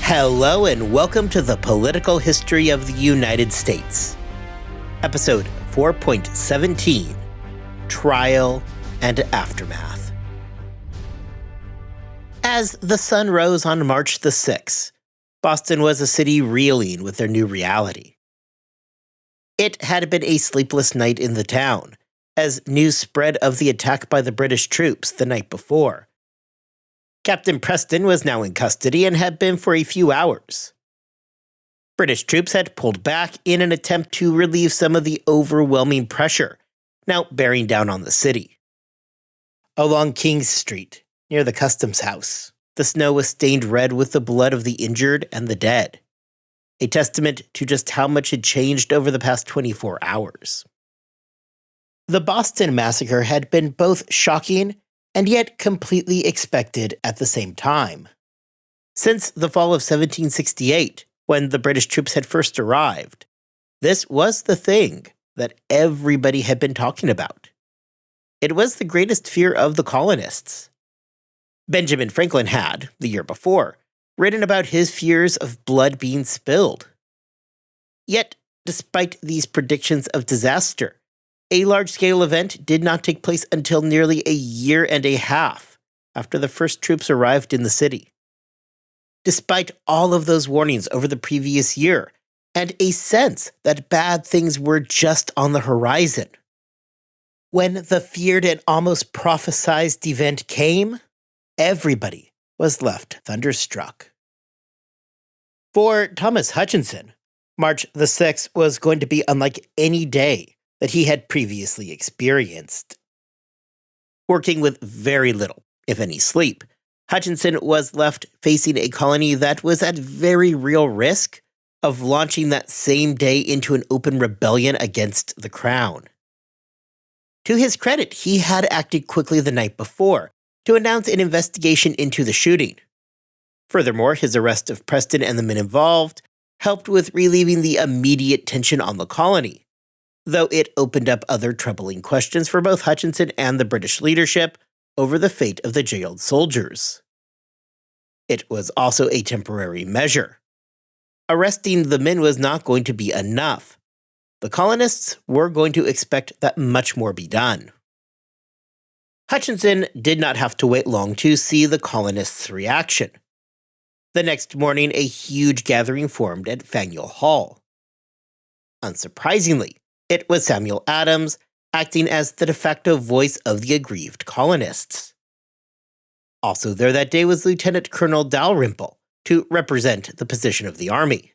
Hello and welcome to the Political History of the United States. Episode 4.17, Trial and Aftermath. As the sun rose on March the 6th, Boston was a city reeling with their new reality. It had been a sleepless night in the town, as news spread of the attack by the British troops the night before. Captain Preston was now in custody and had been for a few hours. British troops had pulled back in an attempt to relieve some of the overwhelming pressure now bearing down on the city. Along King's Street, near the customs house, the snow was stained red with the blood of the injured and the dead, a testament to just how much had changed over the past 24 hours. The Boston massacre had been both shocking and yet completely expected at the same time. Since the fall of 1768, when the British troops had first arrived, this was the thing that everybody had been talking about. It was the greatest fear of the colonists. Benjamin Franklin had, the year before, written about his fears of blood being spilled. Yet, despite these predictions of disaster, a large-scale event did not take place until nearly a year and a half after the first troops arrived in the city. Despite all of those warnings over the previous year, and a sense that bad things were just on the horizon, when the feared and almost prophesized event came, everybody was left thunderstruck. For Thomas Hutchinson, March the 6th was going to be unlike any day that he had previously experienced. Working with very little, if any, sleep, Hutchinson was left facing a colony that was at very real risk of launching that same day into an open rebellion against the crown. To his credit, he had acted quickly the night before to announce an investigation into the shooting. Furthermore, his arrest of Preston and the men involved helped with relieving the immediate tension on the colony, though it opened up other troubling questions for both Hutchinson and the British leadership over the fate of the jailed soldiers. It was also a temporary measure. Arresting the men was not going to be enough. The colonists were going to expect that much more be done. Hutchinson did not have to wait long to see the colonists' reaction. The next morning, a huge gathering formed at Faneuil Hall. Unsurprisingly, it was Samuel Adams acting as the de facto voice of the aggrieved colonists. Also there that day was Lieutenant Colonel Dalrymple to represent the position of the army.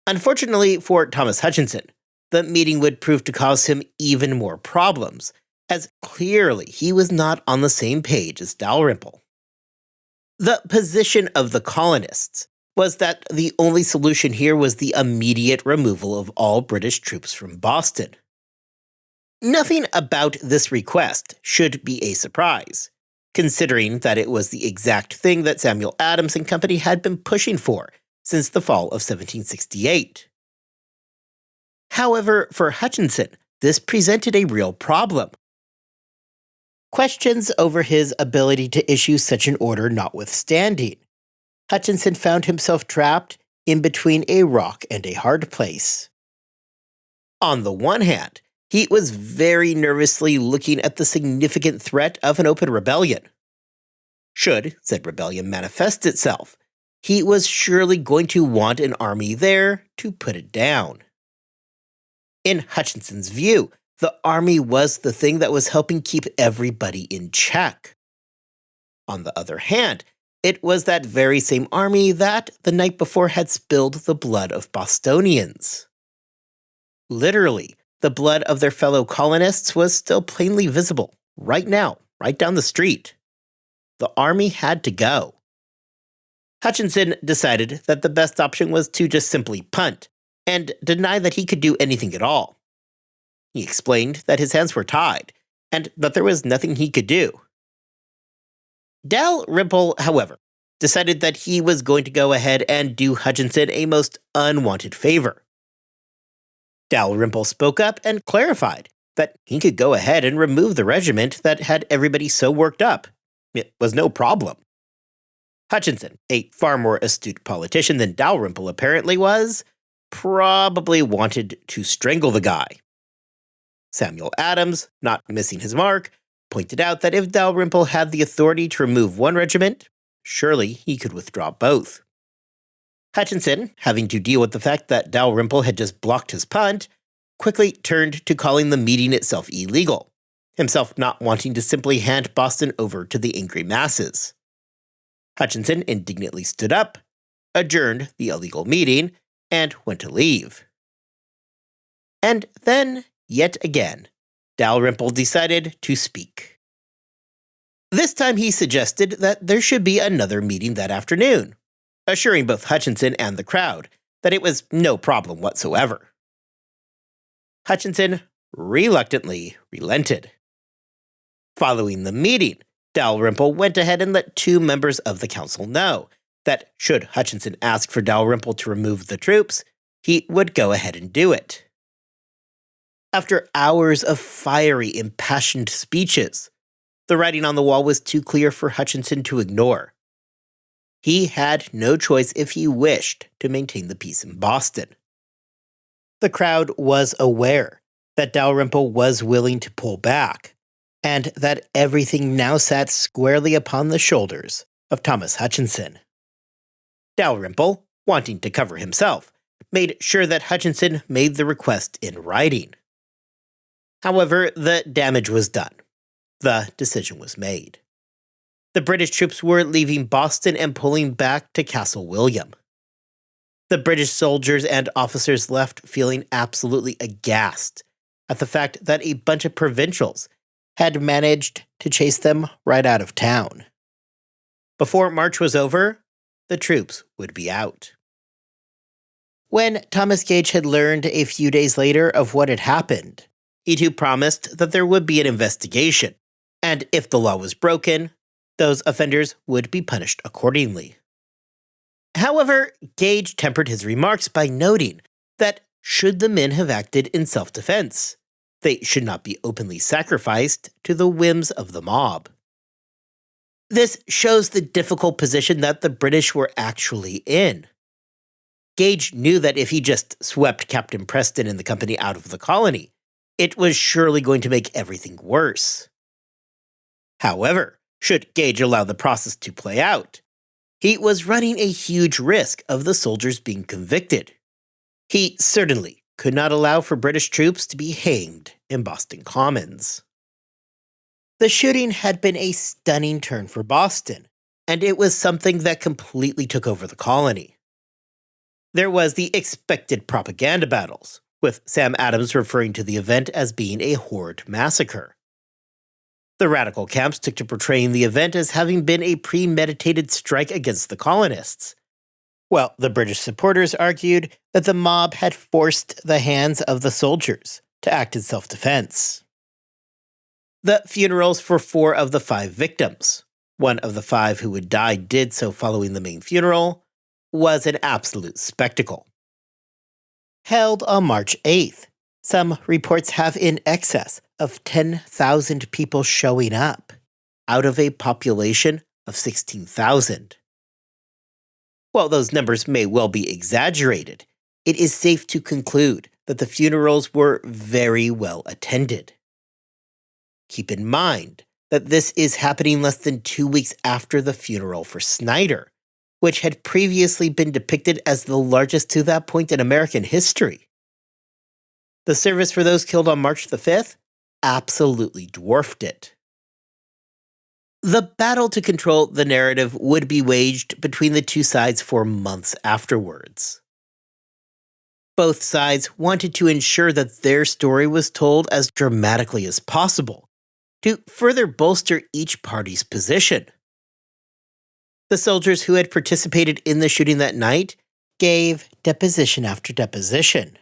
Unfortunately for Thomas Hutchinson, the meeting would prove to cause him even more problems, as clearly he was not on the same page as Dalrymple. The position of the colonists was that the only solution here was the immediate removal of all British troops from Boston. Nothing about this request should be a surprise, considering that it was the exact thing that Samuel Adams and company had been pushing for since the fall of 1768. However, for Hutchinson, this presented a real problem. Questions over his ability to issue such an order notwithstanding, Hutchinson found himself trapped in between a rock and a hard place. On the one hand, he was very nervously looking at the significant threat of an open rebellion. Should said rebellion manifest itself, he was surely going to want an army there to put it down. In Hutchinson's view, the army was the thing that was helping keep everybody in check. On the other hand, it was that very same army that, the night before, had spilled the blood of Bostonians. Literally, the blood of their fellow colonists was still plainly visible, right now, right down the street. The army had to go. Hutchinson decided that the best option was to just simply punt, and deny that he could do anything at all. He explained that his hands were tied, and that there was nothing he could do. Dalrymple, however, decided that he was going to go ahead and do Hutchinson a most unwanted favor. Dalrymple spoke up and clarified that he could go ahead and remove the regiment that had everybody so worked up. It was no problem. Hutchinson, a far more astute politician than Dalrymple apparently was, probably wanted to strangle the guy. Samuel Adams, not missing his mark, pointed out that if Dalrymple had the authority to remove one regiment, surely he could withdraw both. Hutchinson, having to deal with the fact that Dalrymple had just blocked his punt, quickly turned to calling the meeting itself illegal, himself not wanting to simply hand Boston over to the angry masses. Hutchinson indignantly stood up, adjourned the illegal meeting, and went to leave. And then, yet again, Dalrymple decided to speak. This time he suggested that there should be another meeting that afternoon, assuring both Hutchinson and the crowd that it was no problem whatsoever. Hutchinson reluctantly relented. Following the meeting, Dalrymple went ahead and let two members of the council know that should Hutchinson ask for Dalrymple to remove the troops, he would go ahead and do it. After hours of fiery, impassioned speeches, the writing on the wall was too clear for Hutchinson to ignore. He had no choice if he wished to maintain the peace in Boston. The crowd was aware that Dalrymple was willing to pull back, and that everything now sat squarely upon the shoulders of Thomas Hutchinson. Dalrymple, wanting to cover himself, made sure that Hutchinson made the request in writing. However, the damage was done. The decision was made. The British troops were leaving Boston and pulling back to Castle William. The British soldiers and officers left feeling absolutely aghast at the fact that a bunch of provincials had managed to chase them right out of town. Before March was over, the troops would be out. When Thomas Gage had learned a few days later of what had happened, he too promised that there would be an investigation, and if the law was broken, those offenders would be punished accordingly. However, Gage tempered his remarks by noting that should the men have acted in self-defense, they should not be openly sacrificed to the whims of the mob. This shows the difficult position that the British were actually in. Gage knew that if he just swept Captain Preston and the company out of the colony, it was surely going to make everything worse. However, should Gage allow the process to play out, he was running a huge risk of the soldiers being convicted. He certainly could not allow for British troops to be hanged in Boston Commons. The shooting had been a stunning turn for Boston, and it was something that completely took over the colony. There was the expected propaganda battles, with Sam Adams referring to the event as being a horrid massacre. The radical camps took to portraying the event as having been a premeditated strike against the colonists, while the British supporters argued that the mob had forced the hands of the soldiers to act in self-defense. The funerals for 4 of the 5 victims, one of the 5 who would die did so following the main funeral, was an absolute spectacle. Held on March 8th, some reports have in excess of 10,000 people showing up, out of a population of 16,000. While those numbers may well be exaggerated, it is safe to conclude that the funerals were very well attended. Keep in mind that this is happening less than 2 weeks after the funeral for Snyder, which had previously been depicted as the largest to that point in American history. The service for those killed on March the 5th absolutely dwarfed it. The battle to control the narrative would be waged between the two sides for months afterwards. Both sides wanted to ensure that their story was told as dramatically as possible, to further bolster each party's position. The soldiers who had participated in the shooting that night gave deposition after deposition.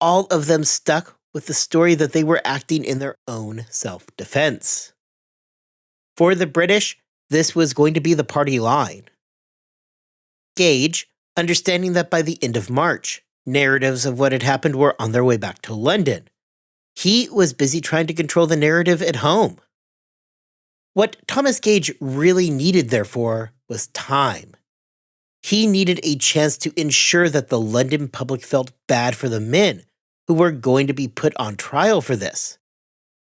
All of them stuck with the story that they were acting in their own self-defense. For the British, this was going to be the party line. Gage, understanding that by the end of March, narratives of what had happened were on their way back to London, he was busy trying to control the narrative at home. What Thomas Gage really needed, therefore, was time. He needed a chance to ensure that the London public felt bad for the men who were going to be put on trial for this,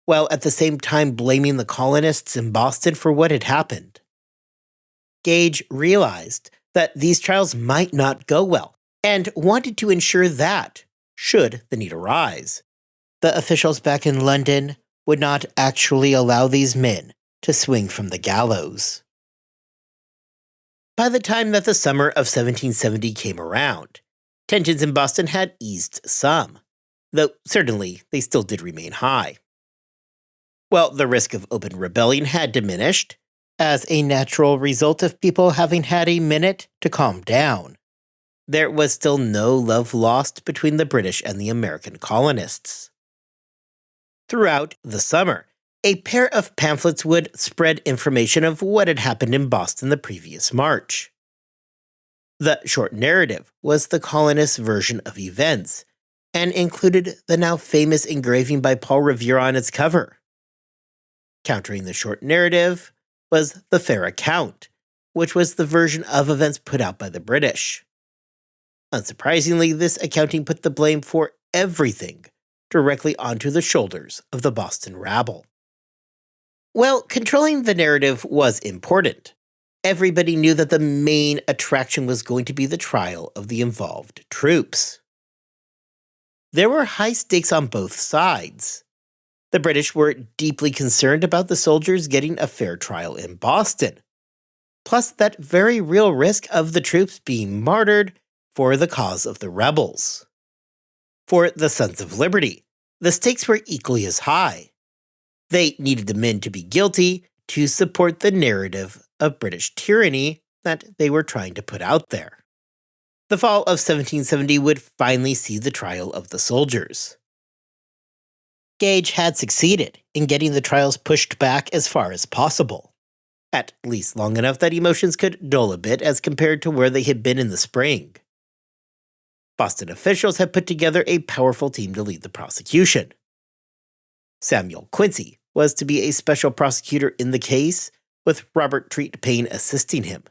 while at the same time blaming the colonists in Boston for what had happened. Gage realized that these trials might not go well and wanted to ensure that, should the need arise, the officials back in London would not actually allow these men to swing from the gallows. By the time that the summer of 1770 came around, tensions in Boston had eased some, though certainly they still did remain high. Well, the risk of open rebellion had diminished, as a natural result of people having had a minute to calm down. There was still no love lost between the British and the American colonists. Throughout the summer, a pair of pamphlets would spread information of what had happened in Boston the previous March. The short narrative was the colonists' version of events, and included the now famous engraving by Paul Revere on its cover. Countering the short narrative was the fair account, which was the version of events put out by the British. Unsurprisingly, this accounting put the blame for everything directly onto the shoulders of the Boston rabble. Well, controlling the narrative was important. Everybody knew that the main attraction was going to be the trial of the involved troops. There were high stakes on both sides. The British were deeply concerned about the soldiers getting a fair trial in Boston, plus that very real risk of the troops being martyred for the cause of the rebels. For the Sons of Liberty, the stakes were equally as high. They needed the men to be guilty to support the narrative of British tyranny that they were trying to put out there. The fall of 1770 would finally see the trial of the soldiers. Gage had succeeded in getting the trials pushed back as far as possible, at least long enough that emotions could dull a bit as compared to where they had been in the spring. Boston officials had put together a powerful team to lead the prosecution. Samuel Quincy was to be a special prosecutor in the case, with Robert Treat Paine assisting him.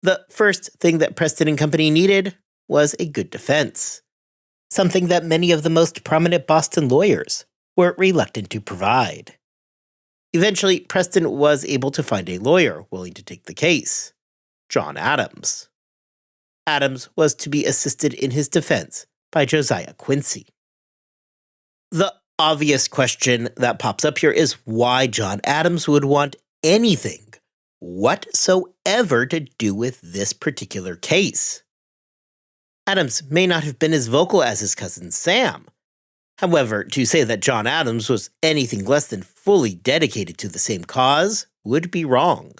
The first thing that Preston and Company needed was a good defense, something that many of the most prominent Boston lawyers were reluctant to provide. Eventually, Preston was able to find a lawyer willing to take the case, John Adams. Adams was to be assisted in his defense by Josiah Quincy. The obvious question that pops up here is why John Adams would want anything whatsoever to do with this particular case. Adams may not have been as vocal as his cousin Sam. However, to say that John Adams was anything less than fully dedicated to the same cause would be wrong.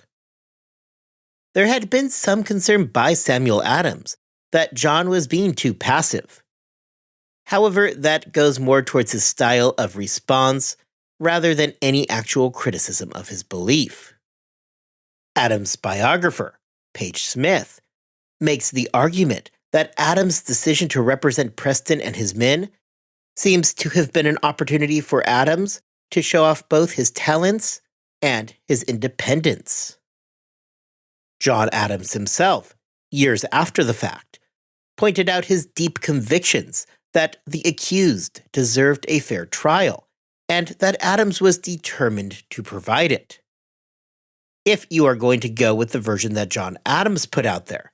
There had been some concern by Samuel Adams that John was being too passive. However, that goes more towards his style of response rather than any actual criticism of his belief. Adams' biographer, Page Smith, makes the argument that Adams' decision to represent Preston and his men seems to have been an opportunity for Adams to show off both his talents and his independence. John Adams himself, years after the fact, pointed out his deep convictions that the accused deserved a fair trial, and that Adams was determined to provide it. If you are going to go with the version that John Adams put out there,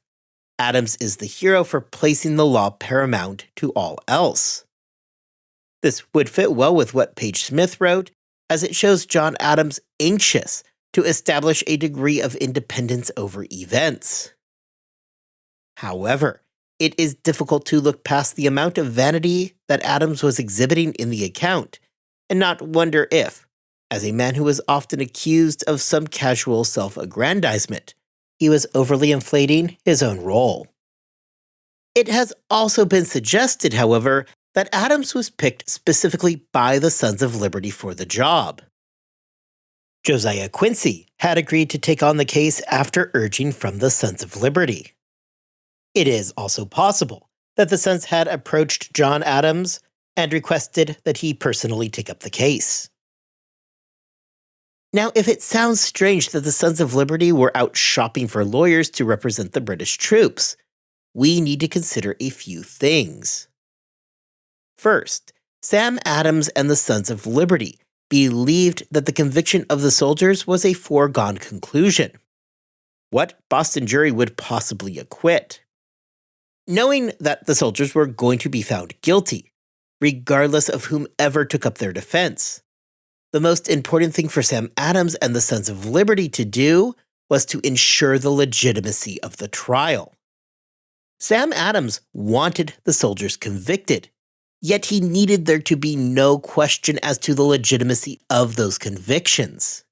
Adams is the hero for placing the law paramount to all else. This would fit well with what Page Smith wrote, as it shows John Adams anxious to establish a degree of independence over events. However, it is difficult to look past the amount of vanity that Adams was exhibiting in the account and not wonder if, as a man who was often accused of some casual self-aggrandizement, he was overly inflating his own role. It has also been suggested, however, that Adams was picked specifically by the Sons of Liberty for the job. Josiah Quincy had agreed to take on the case after urging from the Sons of Liberty. It is also possible that the Sons had approached John Adams and requested that he personally take up the case. Now, if it sounds strange that the Sons of Liberty were out shopping for lawyers to represent the British troops, we need to consider a few things. First, Sam Adams and the Sons of Liberty believed that the conviction of the soldiers was a foregone conclusion. What Boston jury would possibly acquit? Knowing that the soldiers were going to be found guilty, regardless of whomever took up their defense, the most important thing for Sam Adams and the Sons of Liberty to do was to ensure the legitimacy of the trial. Sam Adams wanted the soldiers convicted, yet he needed there to be no question as to the legitimacy of those convictions.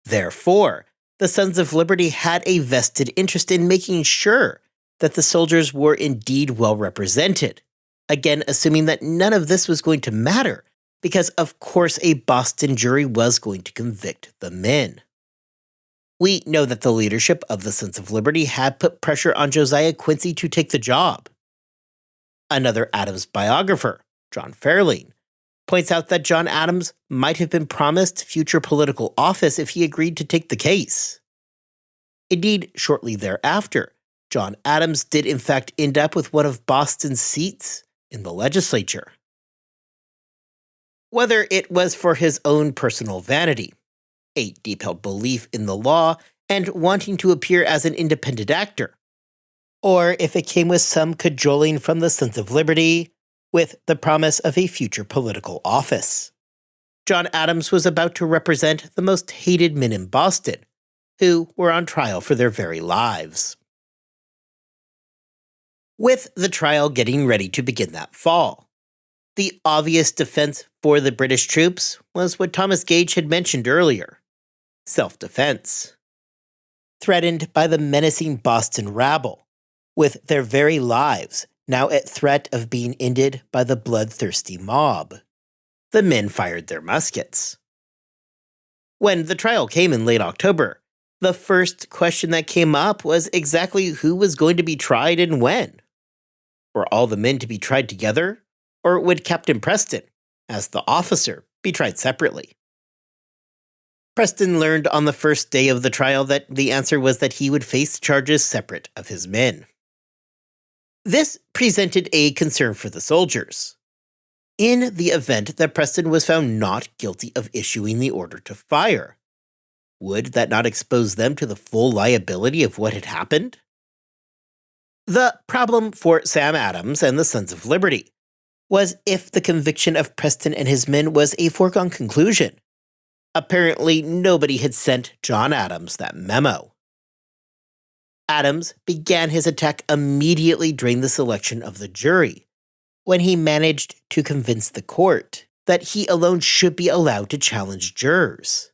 Therefore, the Sons of Liberty had a vested interest in making sure that the soldiers were indeed well represented, again assuming that none of this was going to matter, because of course a Boston jury was going to convict the men. We know that the leadership of the Sons of Liberty had put pressure on Josiah Quincy to take the job. Another Adams biographer, John Fairlane, points out that John Adams might have been promised future political office if he agreed to take the case. Indeed, shortly thereafter, John Adams did in fact end up with one of Boston's seats in the legislature. Whether it was for his own personal vanity, a deep-held belief in the law, and wanting to appear as an independent actor, or if it came with some cajoling from the Sons of Liberty, with the promise of a future political office, John Adams was about to represent the most hated men in Boston, who were on trial for their very lives. With the trial getting ready to begin that fall, the obvious defense for the British troops was what Thomas Gage had mentioned earlier: self-defense. Threatened by the menacing Boston rabble, with their very lives now at threat of being ended by the bloodthirsty mob, the men fired their muskets. When the trial came in late October, the first question that came up was exactly who was going to be tried and when. Were all the men to be tried together, or would Captain Preston, as the officer, be tried separately? Preston learned on the first day of the trial that the answer was that he would face charges separate of his men. This presented a concern for the soldiers. In the event that Preston was found not guilty of issuing the order to fire, would that not expose them to the full liability of what had happened? The problem for Sam Adams and the Sons of Liberty was if the conviction of Preston and his men was a foregone conclusion. Apparently, nobody had sent John Adams that memo. Adams began his attack immediately during the selection of the jury, when he managed to convince the court that he alone should be allowed to challenge jurors.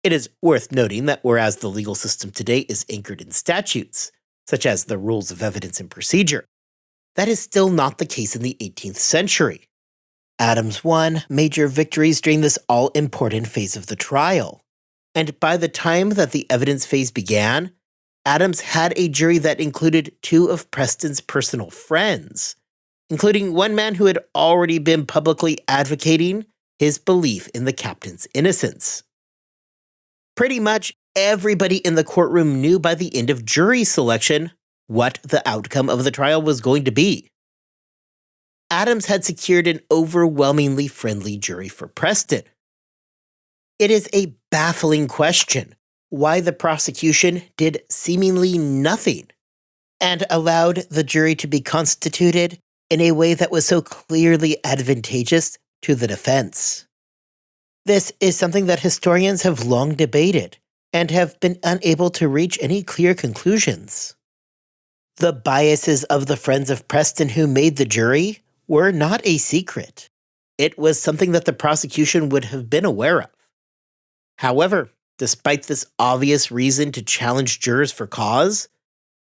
It is worth noting that whereas the legal system today is anchored in statutes, such as the Rules of Evidence and Procedure, that is still not the case in the 18th century. Adams won major victories during this all-important phase of the trial, and by the time that the evidence phase began, Adams had a jury that included two of Preston's personal friends, including one man who had already been publicly advocating his belief in the captain's innocence. Pretty much everybody in the courtroom knew by the end of jury selection what the outcome of the trial was going to be. Adams had secured an overwhelmingly friendly jury for Preston. It is a baffling question why the prosecution did seemingly nothing and allowed the jury to be constituted in a way that was so clearly advantageous to the defense. This is something that historians have long debated and have been unable to reach any clear conclusions. The biases of the friends of Preston who made the jury were not a secret. It was something that the prosecution would have been aware of. However, despite this obvious reason to challenge jurors for cause,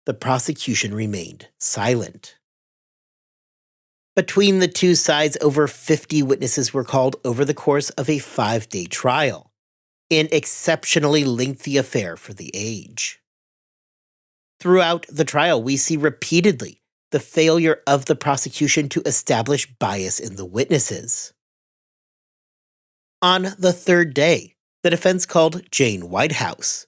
the prosecution remained silent. Between the two sides, over 50 witnesses were called over the course of a 5-day trial, an exceptionally lengthy affair for the age. Throughout the trial, we see repeatedly the failure of the prosecution to establish bias in the witnesses. On the third day, the defense called Jane Whitehouse,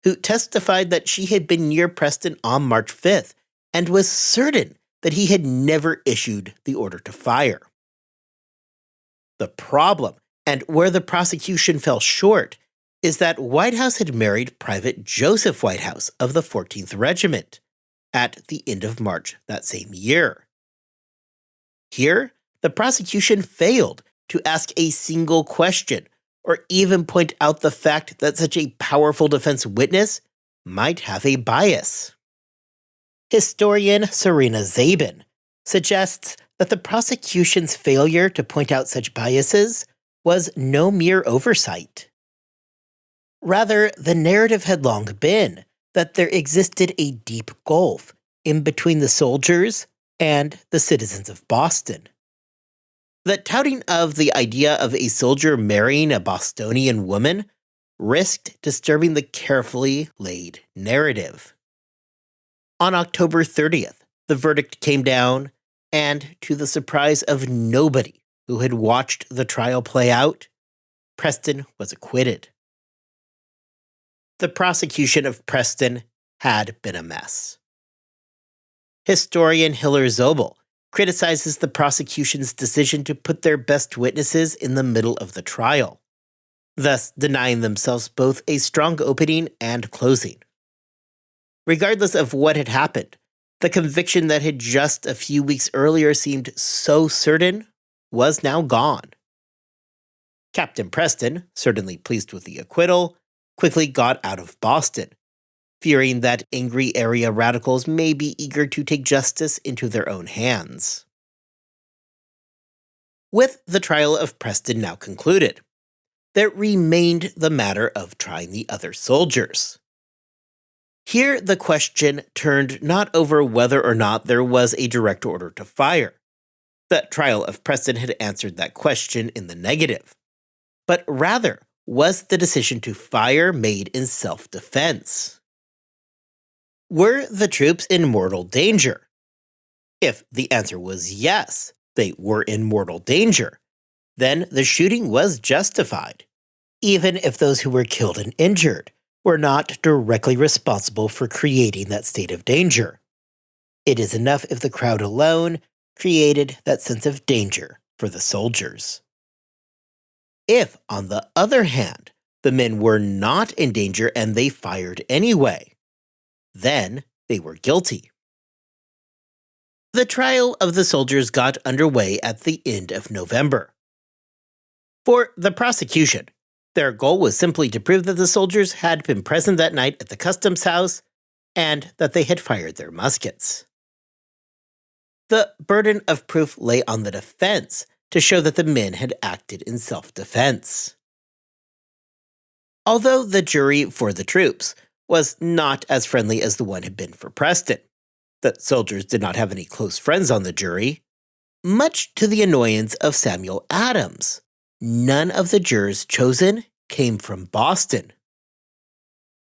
who testified that she had been near Preston on March 5th and was certain that he had never issued the order to fire. The problem, and where the prosecution fell short, is that Whitehouse had married Private Joseph Whitehouse of the 14th Regiment at the end of March that same year. Here, the prosecution failed to ask a single question or even point out the fact that such a powerful defense witness might have a bias. Historian Serena Zabin suggests that the prosecution's failure to point out such biases was no mere oversight. Rather, the narrative had long been that there existed a deep gulf in between the soldiers and the citizens of Boston. The touting of the idea of a soldier marrying a Bostonian woman risked disturbing the carefully laid narrative. On October 30th, the verdict came down, and to the surprise of nobody who had watched the trial play out, Preston was acquitted. The prosecution of Preston had been a mess. Historian Hiller Zobel criticizes the prosecution's decision to put their best witnesses in the middle of the trial, thus denying themselves both a strong opening and closing. Regardless of what had happened, the conviction that had just a few weeks earlier seemed so certain was now gone. Captain Preston, certainly pleased with the acquittal, quickly got out of Boston, fearing that angry area radicals may be eager to take justice into their own hands. With the trial of Preston now concluded, there remained the matter of trying the other soldiers. Here, the question turned not over whether or not there was a direct order to fire. The trial of Preston had answered that question in the negative, but rather was the decision to fire made in self-defense. Were the troops in mortal danger? If the answer was yes, they were in mortal danger, then the shooting was justified, even if those who were killed and injured were not directly responsible for creating that state of danger. It is enough if the crowd alone created that sense of danger for the soldiers. If, on the other hand, the men were not in danger and they fired anyway, then they were guilty. The trial of the soldiers got underway at the end of November. For the prosecution, their goal was simply to prove that the soldiers had been present that night at the customs house and that they had fired their muskets. The burden of proof lay on the defense to show that the men had acted in self-defense. Although the jury for the troops was not as friendly as the one had been for Preston, the soldiers did not have any close friends on the jury, much to the annoyance of Samuel Adams. None of the jurors chosen came from Boston.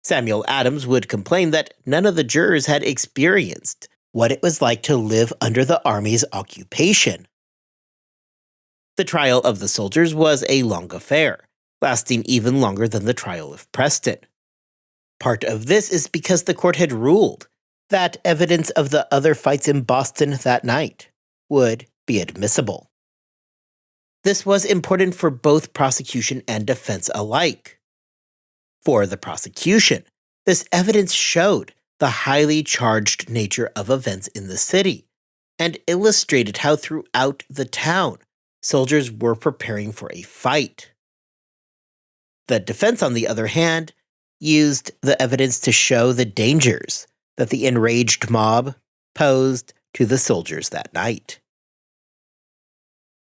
Samuel Adams would complain that none of the jurors had experienced what it was like to live under the Army's occupation. The trial of the soldiers was a long affair, lasting even longer than the trial of Preston. Part of this is because the court had ruled that evidence of the other fights in Boston that night would be admissible. This was important for both prosecution and defense alike. For the prosecution, this evidence showed the highly charged nature of events in the city and illustrated how throughout the town, soldiers were preparing for a fight. The defense, on the other hand, used the evidence to show the dangers that the enraged mob posed to the soldiers that night.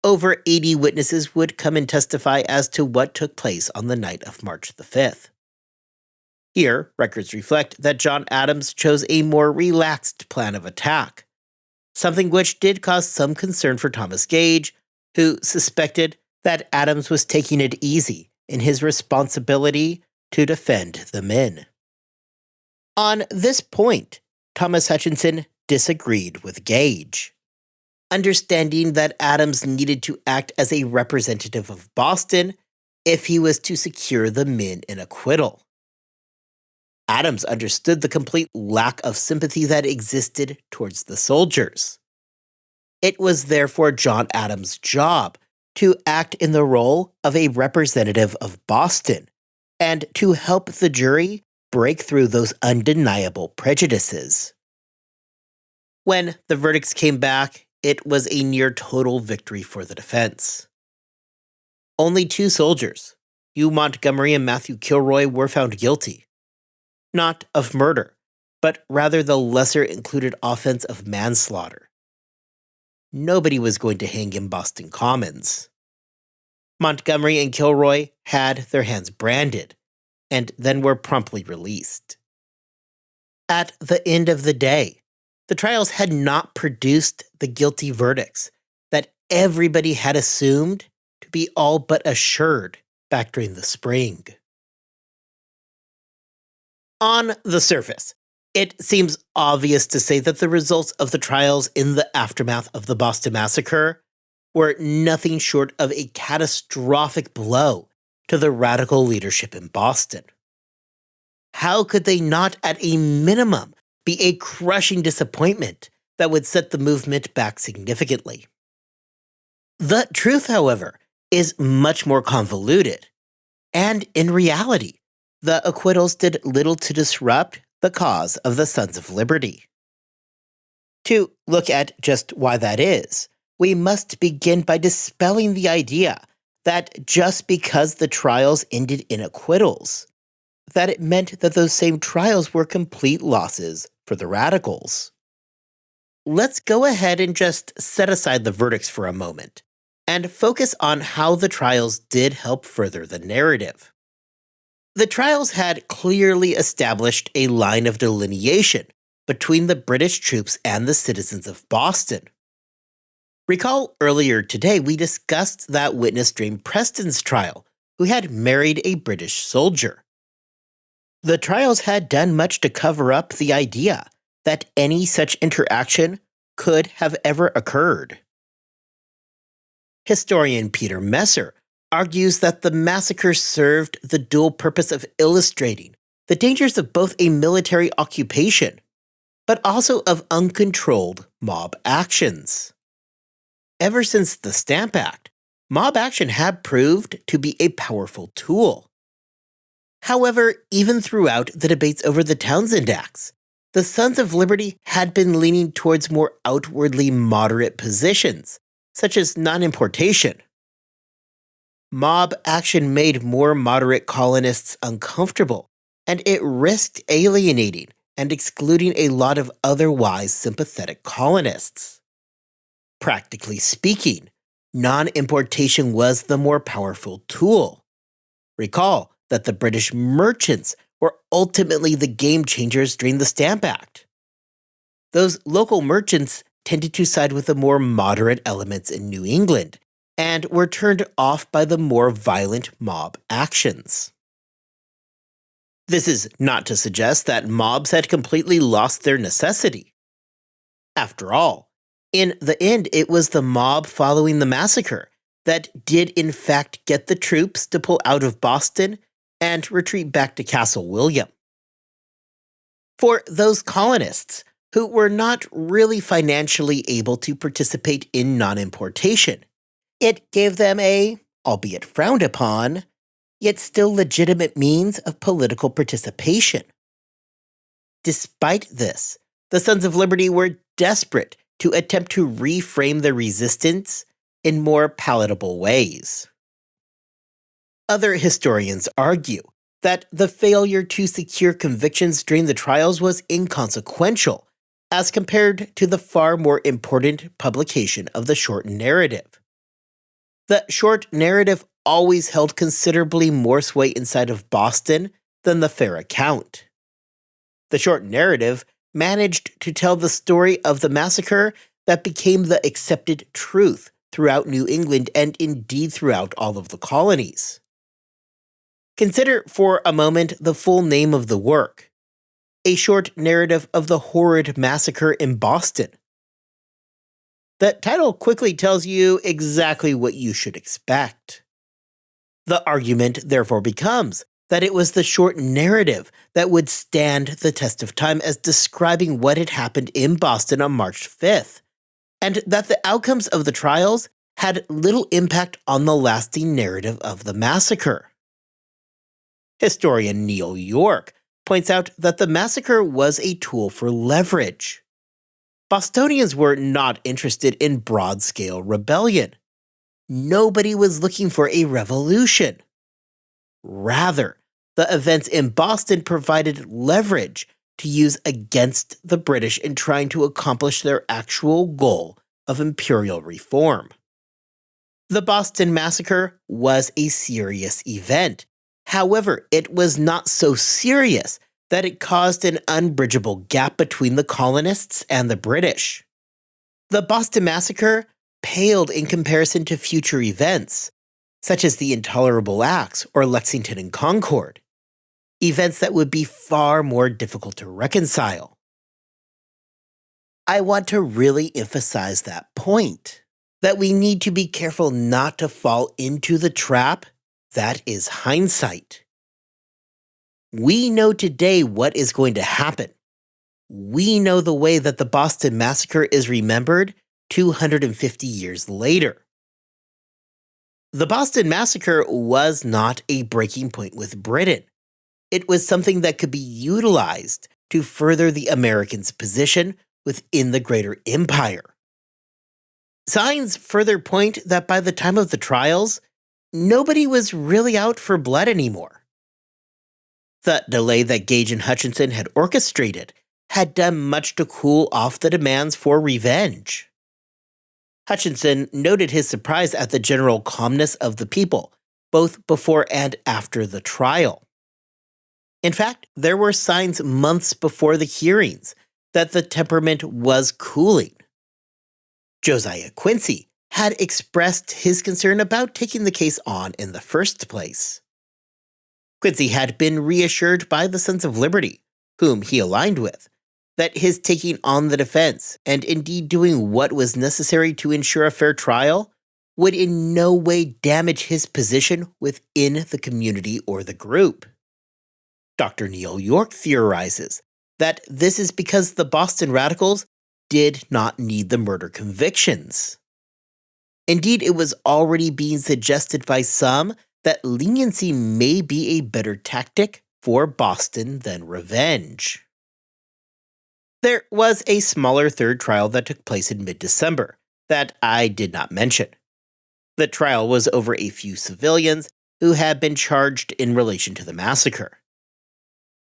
Over 80 witnesses would come and testify as to what took place on the night of March the 5th. Here, records reflect that John Adams chose a more relaxed plan of attack, something which did cause some concern for Thomas Gage, who suspected that Adams was taking it easy in his responsibility to defend the men. On this point, Thomas Hutchinson disagreed with Gage. Understanding that Adams needed to act as a representative of Boston, if he was to secure the men an acquittal. Adams understood the complete lack of sympathy that existed towards the soldiers. It was therefore John Adams' job to act in the role of a representative of Boston and to help the jury break through those undeniable prejudices. When the verdicts came back, it was a near total victory for the defense. Only 2 soldiers, Hugh Montgomery and Matthew Kilroy, were found guilty. Not of murder, but rather the lesser included offense of manslaughter. Nobody was going to hang in Boston Commons. Montgomery and Kilroy had their hands branded, and then were promptly released. At the end of the day, the trials had not produced the guilty verdicts that everybody had assumed to be all but assured back during the spring. On the surface, it seems obvious to say that the results of the trials in the aftermath of the Boston Massacre were nothing short of a catastrophic blow to the radical leadership in Boston. How could they not, at a minimum, be a crushing disappointment that would set the movement back significantly? The truth, however, is much more convoluted, and in reality, the acquittals did little to disrupt the cause of the Sons of Liberty. To look at just why that is, we must begin by dispelling the idea that just because the trials ended in acquittals, that it meant that those same trials were complete losses for the radicals. Let's go ahead and just set aside the verdicts for a moment and focus on how the trials did help further the narrative. The trials had clearly established a line of delineation between the British troops and the citizens of Boston. Recall earlier today we discussed that witness during Preston's trial, who had married a British soldier. The trials had done much to cover up the idea that any such interaction could have ever occurred. Historian Peter Messer argues that the massacre served the dual purpose of illustrating the dangers of both a military occupation, but also of uncontrolled mob actions. Ever since the Stamp Act, mob action had proved to be a powerful tool. However, even throughout the debates over the Townshend Acts, the Sons of Liberty had been leaning towards more outwardly moderate positions, such as non-importation. Mob action made more moderate colonists uncomfortable, and it risked alienating and excluding a lot of otherwise sympathetic colonists. Practically speaking, non-importation was the more powerful tool. Recall that the British merchants were ultimately the game changers during the Stamp Act. Those local merchants tended to side with the more moderate elements in New England, and were turned off by the more violent mob actions. This is not to suggest that mobs had completely lost their necessity. After all, in the end, it was the mob following the massacre that did in fact get the troops to pull out of Boston and retreat back to Castle William. For those colonists who were not really financially able to participate in non-importation, it gave them a, albeit frowned upon, yet still legitimate means of political participation. Despite this, the Sons of Liberty were desperate to attempt to reframe the resistance in more palatable ways. Other historians argue that the failure to secure convictions during the trials was inconsequential as compared to the far more important publication of the short narrative. The short narrative always held considerably more sway inside of Boston than the fair account. The short narrative managed to tell the story of the massacre that became the accepted truth throughout New England and indeed throughout all of the colonies. Consider for a moment the full name of the work: A Short Narrative of the Horrid Massacre in Boston. The title quickly tells you exactly what you should expect. The argument therefore becomes that it was the short narrative that would stand the test of time as describing what had happened in Boston on March 5th, and that the outcomes of the trials had little impact on the lasting narrative of the massacre. Historian Neil York points out that the massacre was a tool for leverage. Bostonians were not interested in broad-scale rebellion. Nobody was looking for a revolution. Rather, the events in Boston provided leverage to use against the British in trying to accomplish their actual goal of imperial reform. The Boston Massacre was a serious event. However, it was not so serious that it caused an unbridgeable gap between the colonists and the British. The Boston Massacre paled in comparison to future events, such as the Intolerable Acts or Lexington and Concord, events that would be far more difficult to reconcile. I want to really emphasize that point, that we need to be careful not to fall into the trap that is hindsight. We know today what is going to happen. We know the way that the Boston Massacre is remembered 250 years later. The Boston Massacre was not a breaking point with Britain. It was something that could be utilized to further the Americans' position within the greater empire. Signs further point that by the time of the trials, nobody was really out for blood anymore. The delay that Gage and Hutchinson had orchestrated had done much to cool off the demands for revenge. Hutchinson noted his surprise at the general calmness of the people, both before and after the trial. In fact, there were signs months before the hearings that the temperament was cooling. Josiah Quincy had expressed his concern about taking the case on in the first place. Quincy had been reassured by the Sons of Liberty, whom he aligned with, that his taking on the defense, and indeed doing what was necessary to ensure a fair trial, would in no way damage his position within the community or the group. Dr. Neil York theorizes that this is because the Boston Radicals did not need the murder convictions. Indeed, it was already being suggested by some that leniency may be a better tactic for Boston than revenge. There was a smaller third trial that took place in mid-December that I did not mention. The trial was over a few civilians who had been charged in relation to the massacre.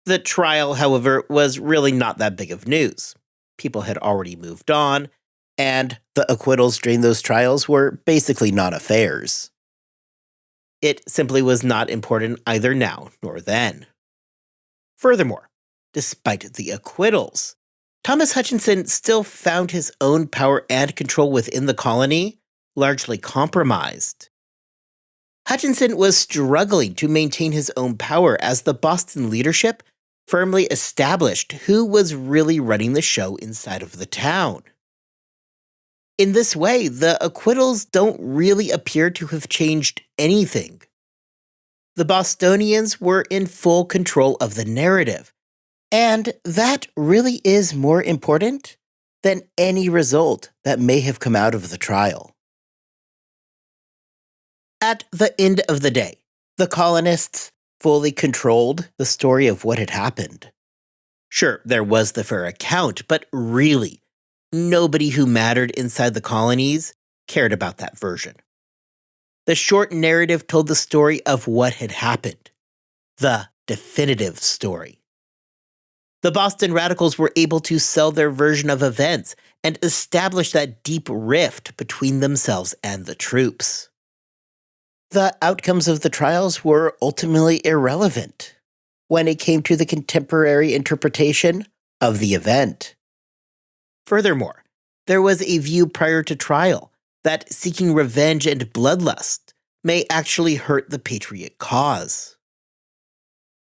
The trial, however, was really not that big of news. People had already moved on, and the acquittals during those trials were basically non-affairs. It simply was not important either now nor then. Furthermore, despite the acquittals, Thomas Hutchinson still found his own power and control within the colony largely compromised. Hutchinson was struggling to maintain his own power as the Boston leadership firmly established who was really running the show inside of the town. In this way, the acquittals don't really appear to have changed anything. The Bostonians were in full control of the narrative, and that really is more important than any result that may have come out of the trial. At the end of the day, the colonists fully controlled the story of what had happened. Sure, there was the fair account, but really, nobody who mattered inside the colonies cared about that version. The short narrative told the story of what had happened, the definitive story. The Boston Radicals were able to sell their version of events and establish that deep rift between themselves and the troops. The outcomes of the trials were ultimately irrelevant when it came to the contemporary interpretation of the event. Furthermore, there was a view prior to trial that seeking revenge and bloodlust may actually hurt the Patriot cause.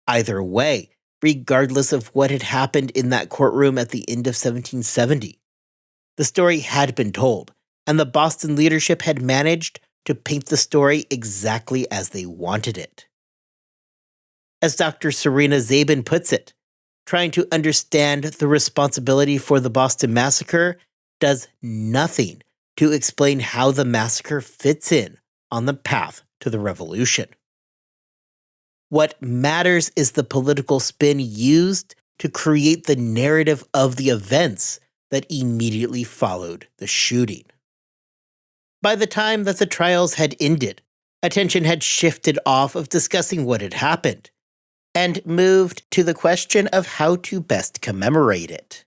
Either way, regardless of what had happened in that courtroom at the end of 1770, the story had been told, and the Boston leadership had managed to paint the story exactly as they wanted it. As Dr. Serena Zabin puts it, trying to understand the responsibility for the Boston Massacre does nothing to explain how the massacre fits in on the path to the revolution. What matters is the political spin used to create the narrative of the events that immediately followed the shooting. By the time that the trials had ended, attention had shifted off of discussing what had happened and moved to the question of how to best commemorate it.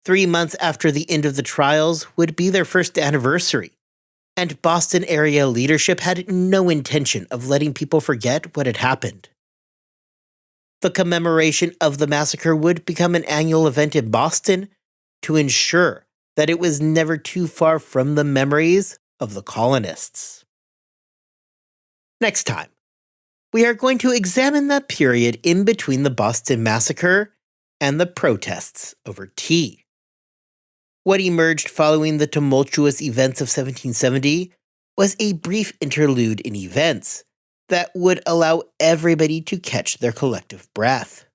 3 months after the end of the trials would be their first anniversary, and Boston area leadership had no intention of letting people forget what had happened. The commemoration of the massacre would become an annual event in Boston to ensure that it was never too far from the memories of the colonists. Next time, we are going to examine that period in between the Boston Massacre and the protests over tea. What emerged following the tumultuous events of 1770 was a brief interlude in events that would allow everybody to catch their collective breath.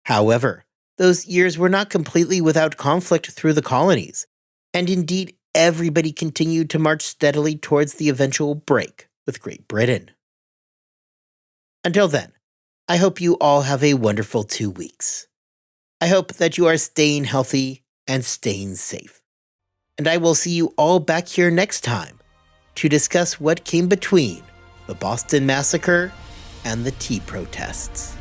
However, those years were not completely without conflict through the colonies, and indeed everybody continued to march steadily towards the eventual break with Great Britain. Until then, I hope you all have a wonderful 2 weeks. I hope that you are staying healthy and staying safe. And I will see you all back here next time to discuss what came between the Boston Massacre and the tea protests.